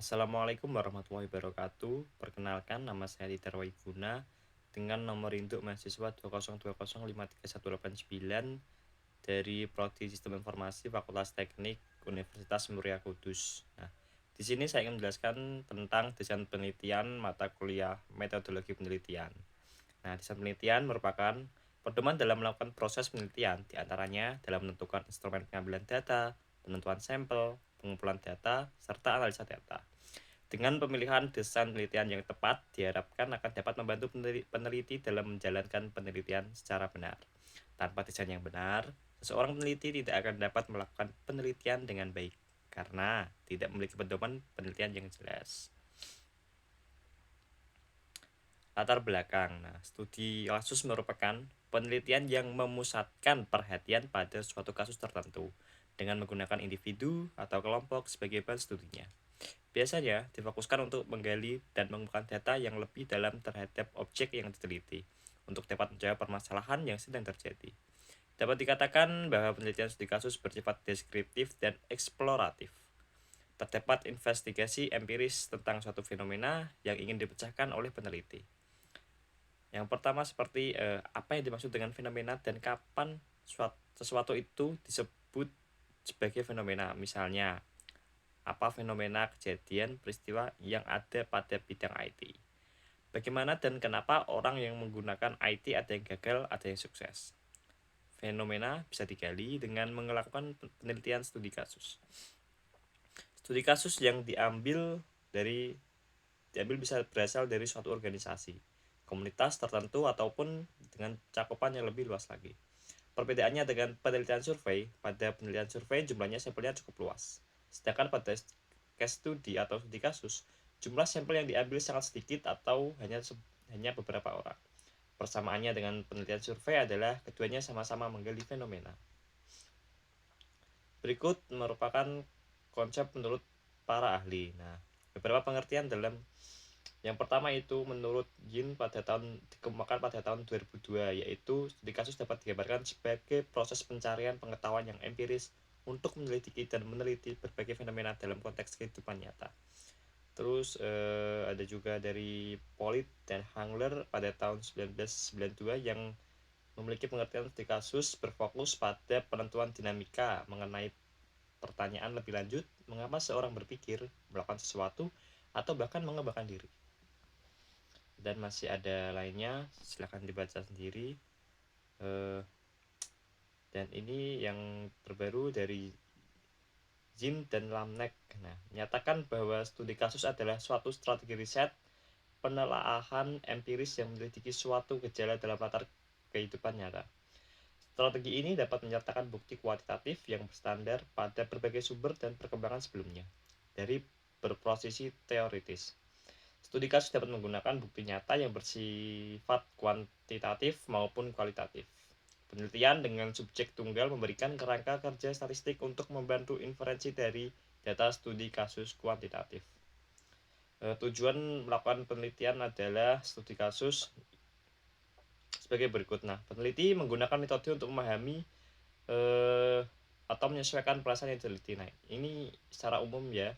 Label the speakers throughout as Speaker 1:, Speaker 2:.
Speaker 1: Assalamualaikum warahmatullahi wabarakatuh. Perkenalkan, nama saya Titar Waiguna dengan nomor induk mahasiswa 202053189 dari Prodi Sistem Informasi Fakultas Teknik Universitas Muria Kudus. Nah, di sini saya ingin menjelaskan tentang desain penelitian mata kuliah metodologi penelitian. Nah, desain penelitian merupakan pedoman dalam melakukan proses penelitian, diantaranya dalam menentukan instrumen pengambilan data, penentuan sampel, pengumpulan data, serta analisa data. Dengan pemilihan desain penelitian yang tepat, diharapkan akan dapat membantu peneliti dalam menjalankan penelitian secara benar. Tanpa desain yang benar, seseorang peneliti tidak akan dapat melakukan penelitian dengan baik karena tidak memiliki pedoman penelitian yang jelas. Latar belakang. Nah, studi kasus merupakan penelitian yang memusatkan perhatian pada suatu kasus tertentu dengan menggunakan individu atau kelompok sebagai bahan studinya. Biasanya difokuskan untuk menggali dan mengumpulkan data yang lebih dalam terhadap objek yang diteliti untuk dapat menjawab permasalahan yang sedang terjadi. Dapat dikatakan bahwa penelitian studi kasus bersifat deskriptif dan eksploratif. Terdapat investigasi empiris tentang suatu fenomena yang ingin dipecahkan oleh peneliti. Yang pertama seperti apa yang dimaksud dengan fenomena dan kapan sesuatu itu disebut sebagai fenomena. Misalnya, apa fenomena kejadian peristiwa yang ada pada bidang IT. Bagaimana dan kenapa orang yang menggunakan IT ada yang gagal, ada yang sukses. Fenomena bisa digali dengan melakukan penelitian studi kasus. Studi kasus yang diambil bisa berasal dari suatu organisasi, komunitas tertentu ataupun dengan cakupan yang lebih luas lagi. Perbedaannya dengan penelitian survei, pada penelitian survei jumlahnya sampelnya cukup luas. Sedangkan pada case study atau studi kasus, jumlah sampel yang diambil sangat sedikit atau hanya beberapa orang. Persamaannya dengan penelitian survei adalah keduanya sama-sama menggali fenomena. Berikut merupakan konsep menurut para ahli. Nah, beberapa pengertian dalam yang pertama itu menurut Yin dikembangkan pada tahun 2002, yaitu studi kasus dapat digambarkan sebagai proses pencarian pengetahuan yang empiris untuk menyelidiki dan meneliti berbagai fenomena dalam konteks kehidupan nyata. Terus ada juga dari Polit dan Hangler pada tahun 1992 yang memiliki pengertian studi kasus berfokus pada penentuan dinamika mengenai pertanyaan lebih lanjut, mengapa seorang berpikir melakukan sesuatu atau bahkan mengembangkan diri. Dan masih ada lainnya, silahkan dibaca sendiri. Dan ini yang terbaru dari Jim dan Lamnek. Nah, menyatakan bahwa studi kasus adalah suatu strategi riset penelaahan empiris yang menyelidiki suatu gejala dalam latar kehidupan nyata. Strategi ini dapat menyertakan bukti kuantitatif yang berstandar pada berbagai sumber dan perkembangan sebelumnya, dari berposisi teoritis. Studi kasus dapat menggunakan bukti nyata yang bersifat kuantitatif maupun kualitatif. Penelitian dengan subjek tunggal memberikan kerangka kerja statistik untuk membantu inferensi dari data studi kasus kuantitatif. Tujuan melakukan penelitian adalah studi kasus sebagai berikut. Nah, peneliti menggunakan metode untuk memahami atau menyesuaikan perasaan yang diteliti. Nah, ini secara umum ya.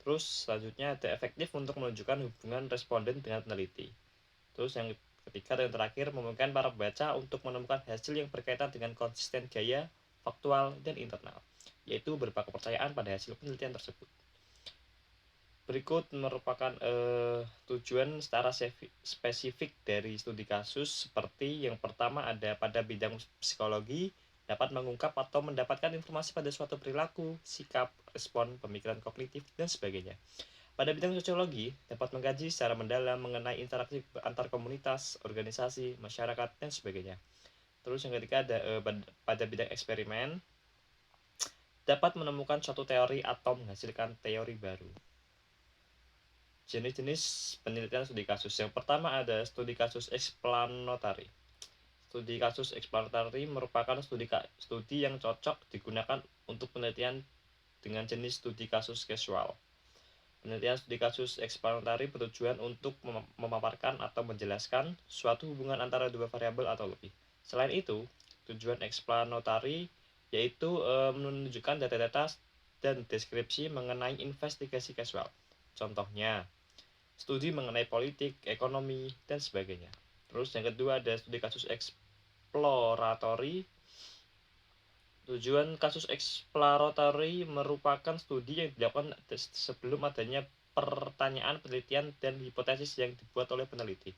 Speaker 1: Terus selanjutnya ada efektif untuk menunjukkan hubungan responden dengan peneliti. Terus yang ketiga dan terakhir memungkinkan para pembaca untuk menemukan hasil yang berkaitan dengan konsisten gaya, faktual, dan internal, yaitu berupa kepercayaan pada hasil penelitian tersebut. Berikut merupakan tujuan secara spesifik dari studi kasus, seperti yang pertama ada pada bidang psikologi, dapat mengungkap atau mendapatkan informasi pada suatu perilaku, sikap, respon, pemikiran kognitif, dan sebagainya. Pada bidang sosiologi, dapat mengkaji secara mendalam mengenai interaksi antar komunitas, organisasi, masyarakat, dan sebagainya. Terus yang ketiga ada pada bidang eksperimen, dapat menemukan suatu teori atau menghasilkan teori baru. Jenis-jenis penelitian studi kasus. Yang pertama ada studi kasus explanatory. Studi kasus explanatory merupakan studi yang cocok digunakan untuk penelitian dengan jenis studi kasus casual. Penelitian studi kasus explanatory bertujuan untuk memaparkan atau menjelaskan suatu hubungan antara dua variabel atau lebih. Selain itu, tujuan explanatory yaitu menunjukkan data-data dan deskripsi mengenai investigasi casual. Contohnya, studi mengenai politik, ekonomi, dan sebagainya. Terus yang kedua ada studi kasus eksploratory. Tujuan kasus eksploratory merupakan studi yang dilakukan sebelum adanya pertanyaan, penelitian, dan hipotesis yang dibuat oleh peneliti.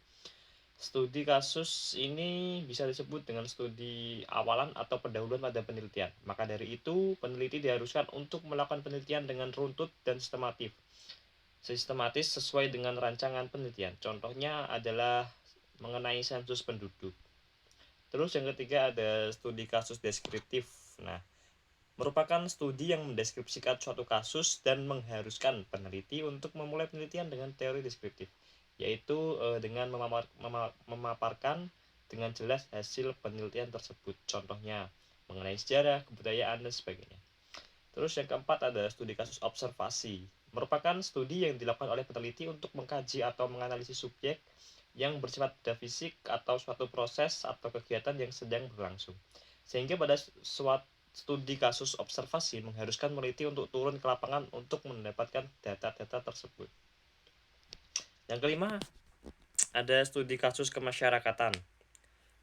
Speaker 1: Studi kasus ini bisa disebut dengan studi awalan atau pendahuluan pada penelitian. Maka dari itu, peneliti diharuskan untuk melakukan penelitian dengan runtut dan sistematis sesuai dengan rancangan penelitian. Contohnya adalah mengenai sensus penduduk. Terus yang ketiga ada studi kasus deskriptif. Nah, merupakan studi yang mendeskripsikan suatu kasus dan mengharuskan peneliti untuk memulai penelitian dengan teori deskriptif, yaitu dengan memaparkan dengan jelas hasil penelitian tersebut. Contohnya mengenai sejarah, kebudayaan, dan sebagainya. Terus yang keempat ada studi kasus observasi. Merupakan studi yang dilakukan oleh peneliti untuk mengkaji atau menganalisis subjek yang bersifat fisik atau suatu proses atau kegiatan yang sedang berlangsung. Sehingga pada suatu studi kasus observasi mengharuskan peneliti untuk turun ke lapangan untuk mendapatkan data-data tersebut. Yang kelima, ada studi kasus kemasyarakatan.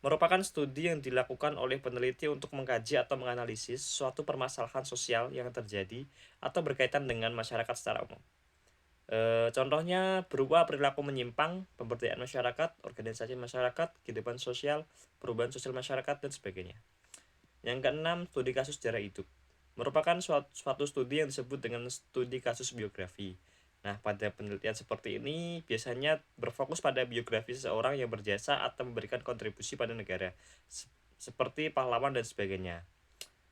Speaker 1: Merupakan studi yang dilakukan oleh peneliti untuk mengkaji atau menganalisis suatu permasalahan sosial yang terjadi atau berkaitan dengan masyarakat secara umum. Contohnya berupa perilaku menyimpang, pemberdayaan masyarakat, organisasi masyarakat, kehidupan sosial, perubahan sosial masyarakat, dan sebagainya. Yang keenam, studi kasus sejarah hidup. Merupakan suatu studi yang disebut dengan studi kasus biografi. Nah, pada penelitian seperti ini biasanya berfokus pada biografi seseorang yang berjasa atau memberikan kontribusi pada negara, seperti pahlawan dan sebagainya.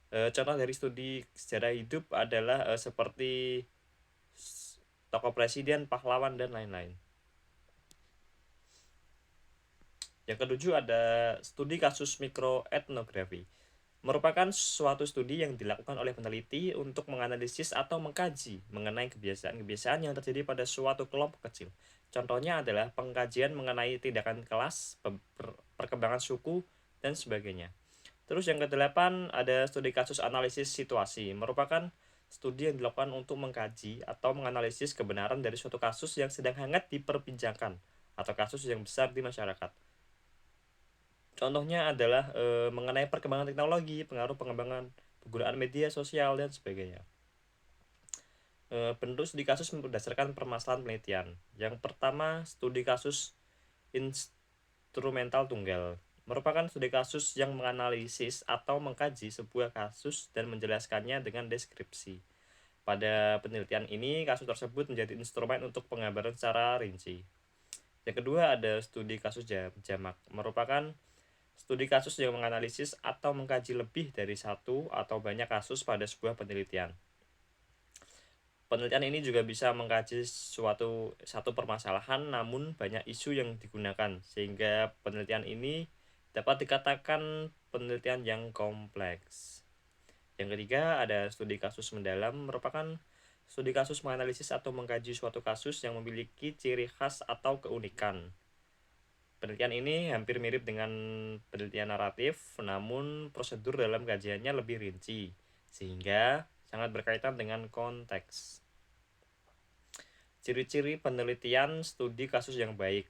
Speaker 1: Contoh dari studi sejarah hidup adalah seperti tokoh presiden, pahlawan, dan lain-lain. Yang ketujuh ada studi kasus mikroetnografi. Merupakan suatu studi yang dilakukan oleh peneliti untuk menganalisis atau mengkaji mengenai kebiasaan-kebiasaan yang terjadi pada suatu kelompok kecil. Contohnya adalah pengkajian mengenai tindakan kelas, perkembangan suku, dan sebagainya. Terus yang kedelapan ada studi kasus analisis situasi. Merupakan studi yang dilakukan untuk mengkaji atau menganalisis kebenaran dari suatu kasus yang sedang hangat diperbincangkan atau kasus yang besar di masyarakat. Contohnya adalah mengenai perkembangan teknologi, pengaruh pengembangan penggunaan media sosial, dan sebagainya. Bentuk studi kasus berdasarkan permasalahan penelitian. Yang pertama, studi kasus instrumental tunggal. Merupakan studi kasus yang menganalisis atau mengkaji sebuah kasus dan menjelaskannya dengan deskripsi. Pada penelitian ini, kasus tersebut menjadi instrumen untuk penggambaran secara rinci. Yang kedua ada studi kasus jamak. Merupakan studi kasus yang menganalisis atau mengkaji lebih dari satu atau banyak kasus pada sebuah penelitian. Penelitian ini juga bisa mengkaji satu permasalahan namun banyak isu yang digunakan sehingga penelitian ini dapat dikatakan penelitian yang kompleks. Yang ketiga ada studi kasus mendalam, merupakan studi kasus menganalisis atau mengkaji suatu kasus yang memiliki ciri khas atau keunikan. Penelitian ini hampir mirip dengan penelitian naratif, namun prosedur dalam kajiannya lebih rinci, sehingga sangat berkaitan dengan konteks. Ciri-ciri penelitian studi kasus yang baik.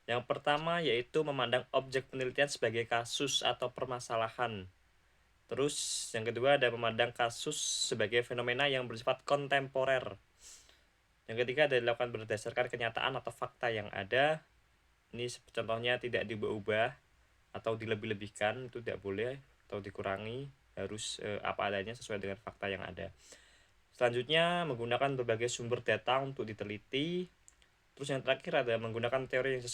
Speaker 1: Yang pertama yaitu memandang objek penelitian sebagai kasus atau permasalahan. Terus yang kedua ada memandang kasus sebagai fenomena yang bersifat kontemporer. Yang ketiga ada dilakukan berdasarkan kenyataan atau fakta yang ada. Ini contohnya tidak diubah-ubah atau dilebih-lebihkan, itu tidak boleh, atau dikurangi, harus apa adanya sesuai dengan fakta yang ada. Selanjutnya menggunakan berbagai sumber data untuk diteliti. Terus yang terakhir ada menggunakan teori yang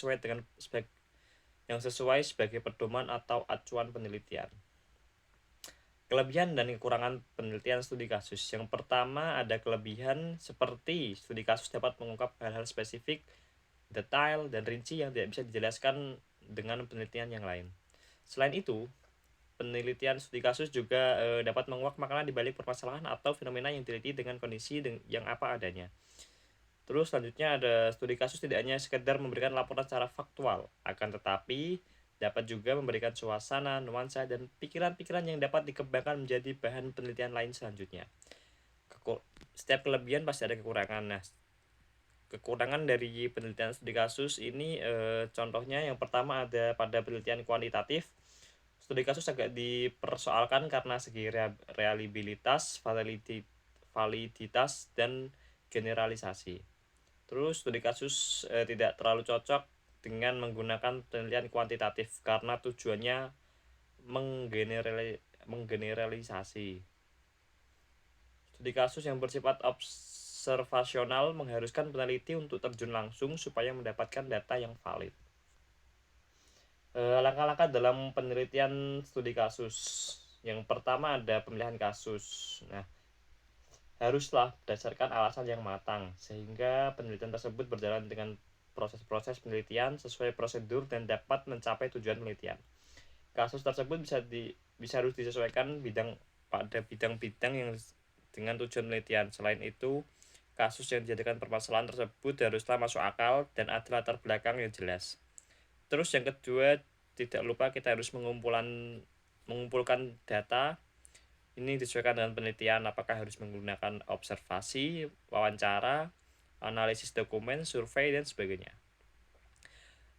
Speaker 1: sesuai sebagai pedoman atau acuan penelitian. Kelebihan dan kekurangan penelitian studi kasus. Yang pertama ada kelebihan seperti studi kasus dapat mengungkap hal-hal spesifik, detail, dan rinci yang tidak bisa dijelaskan dengan penelitian yang lain. Selain itu, penelitian studi kasus juga dapat menguak makna di balik permasalahan atau fenomena yang diteliti dengan kondisi yang apa adanya. Terus selanjutnya ada studi kasus tidak hanya sekedar memberikan laporan secara faktual, akan tetapi dapat juga memberikan suasana, nuansa, dan pikiran-pikiran yang dapat dikembangkan menjadi bahan penelitian lain selanjutnya. setiap kelebihan pasti ada kekurangan. Nah, kekurangan dari penelitian studi kasus ini contohnya yang pertama ada pada penelitian kuantitatif. Studi kasus agak dipersoalkan karena segi reliabilitas, validitas, dan generalisasi. Terus studi kasus tidak terlalu cocok dengan menggunakan penelitian kuantitatif karena tujuannya menggeneralisasi. Studi kasus yang bersifat observasional mengharuskan peneliti untuk terjun langsung supaya mendapatkan data yang valid. Langkah-langkah dalam penelitian studi kasus. Yang pertama ada pemilihan kasus. Nah, haruslah berdasarkan alasan yang matang sehingga penelitian tersebut berjalan dengan proses-proses penelitian sesuai prosedur dan dapat mencapai tujuan penelitian. Kasus tersebut bisa harus disesuaikan pada bidang-bidang yang dengan tujuan penelitian. Selain itu, kasus yang dijadikan permasalahan tersebut haruslah masuk akal dan ada latar belakang yang jelas. Terus yang kedua, tidak lupa kita harus mengumpulkan data. Ini disesuaikan dengan penelitian, apakah harus menggunakan observasi, wawancara, analisis dokumen, survei, dan sebagainya.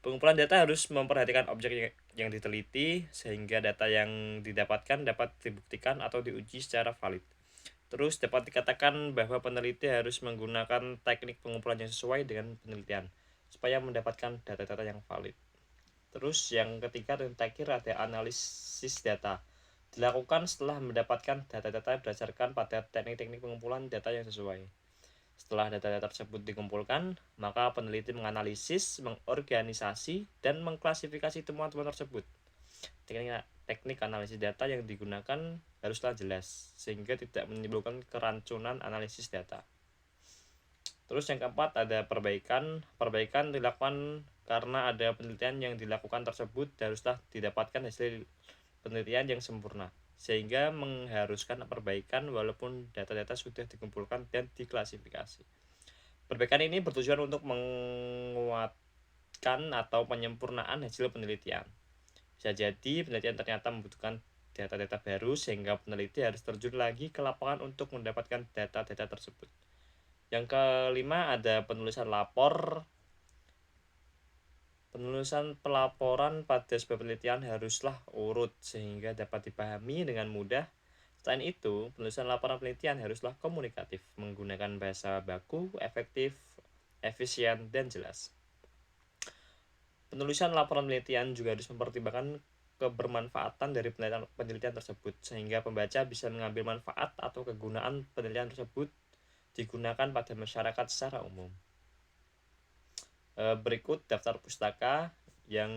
Speaker 1: Pengumpulan data harus memperhatikan objek yang diteliti sehingga data yang didapatkan dapat dibuktikan atau diuji secara valid. Terus dapat dikatakan bahwa peneliti harus menggunakan teknik pengumpulan yang sesuai dengan penelitian supaya mendapatkan data-data yang valid. Terus yang ketiga dan terakhir ada analisis data. Dilakukan setelah mendapatkan data-data berdasarkan pada teknik-teknik pengumpulan data yang sesuai. Setelah data-data tersebut dikumpulkan, maka peneliti menganalisis, mengorganisasi, dan mengklasifikasi temuan-temuan tersebut. Teknik analisis data yang digunakan haruslah jelas, sehingga tidak menimbulkan kerancunan analisis data. Terus yang keempat ada perbaikan. Perbaikan dilakukan karena ada penelitian yang dilakukan tersebut haruslah didapatkan hasil penelitian yang sempurna, sehingga mengharuskan perbaikan walaupun data-data sudah dikumpulkan dan diklasifikasi. Perbaikan ini bertujuan untuk menguatkan atau penyempurnaan hasil penelitian. Bisa jadi penelitian ternyata membutuhkan data-data baru sehingga peneliti harus terjun lagi ke lapangan untuk mendapatkan data-data tersebut. Yang kelima ada penulisan lapor. Penulisan pelaporan pada sebuah penelitian haruslah urut sehingga dapat dipahami dengan mudah. Selain itu, penulisan laporan penelitian haruslah komunikatif, menggunakan bahasa baku, efektif, efisien, dan jelas. Penulisan laporan penelitian juga harus mempertimbangkan kebermanfaatan dari penelitian tersebut, sehingga pembaca bisa mengambil manfaat atau kegunaan penelitian tersebut digunakan pada masyarakat secara umum. Berikut daftar pustaka yang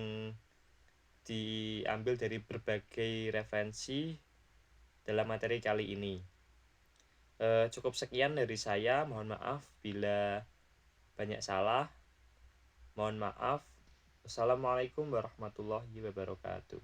Speaker 1: diambil dari berbagai referensi dalam materi kali ini. Cukup sekian dari saya, mohon maaf bila banyak salah. Mohon maaf. Wassalamualaikum warahmatullahi wabarakatuh.